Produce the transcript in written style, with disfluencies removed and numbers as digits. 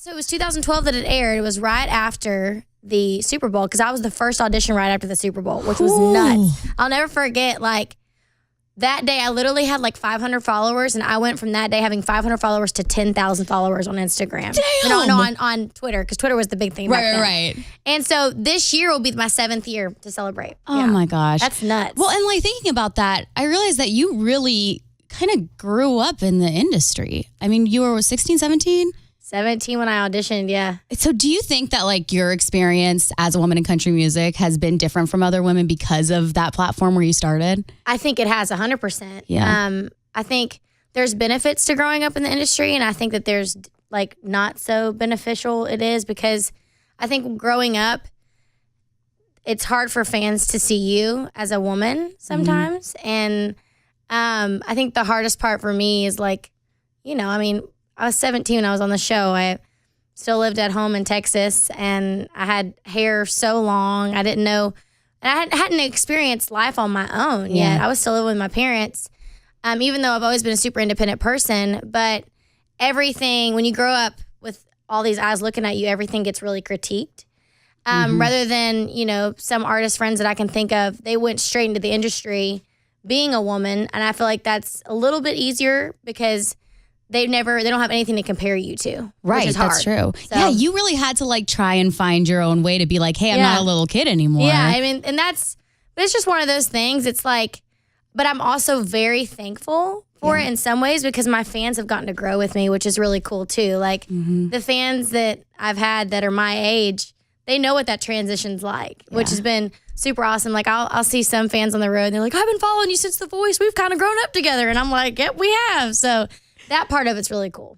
So it was 2012 that it aired. It was right after the Super Bowl because I was the first audition right after the Super Bowl, which was nuts. I'll never forget, like, that day I literally had like 500 followers, and I went from that day having 500 followers to 10,000 followers on Instagram. Damn! No, on Twitter, because Twitter was the big thing back then. Right. And so this year will be my 7th year to celebrate. Oh my gosh. That's nuts. Well, and like thinking about that, I realized that you really kind of grew up in the industry. I mean, you were 16, 17? 17 when I auditioned, yeah. So do you think that like your experience as a woman in country music has been different from other women because of that platform where you started? I think it has 100%. Yeah. I think there's benefits to growing up in the industry, and I think that there's like not so beneficial it is because I think growing up, it's hard for fans to see you as a woman sometimes. And I think the hardest part for me is like, you know, I mean, I was 17 when I was on the show. I still lived at home in Texas, and I had hair so long. I didn't know, and I hadn't experienced life on my own yet. I was still living with my parents, even though I've always been a super independent person. But everything, when you grow up with all these eyes looking at you, everything gets really critiqued. Rather than, you know, some artist friends that I can think of, they went straight into the industry being a woman. And I feel like that's a little bit easier because they don't have anything to compare you to. Right, which is hard. that's true. So, yeah, you really had to like try and find your own way to be like, hey, I'm not a little kid anymore. Yeah, I mean, and it's just one of those things. It's like, but I'm also very thankful for it in some ways because my fans have gotten to grow with me, which is really cool too. Like the fans that I've had that are my age, they know what that transition's like, which has been super awesome. Like I'll see some fans on the road and they're like, I've been following you since The Voice. We've kind of grown up together. And I'm like, yep, we have. So that part of it's really cool.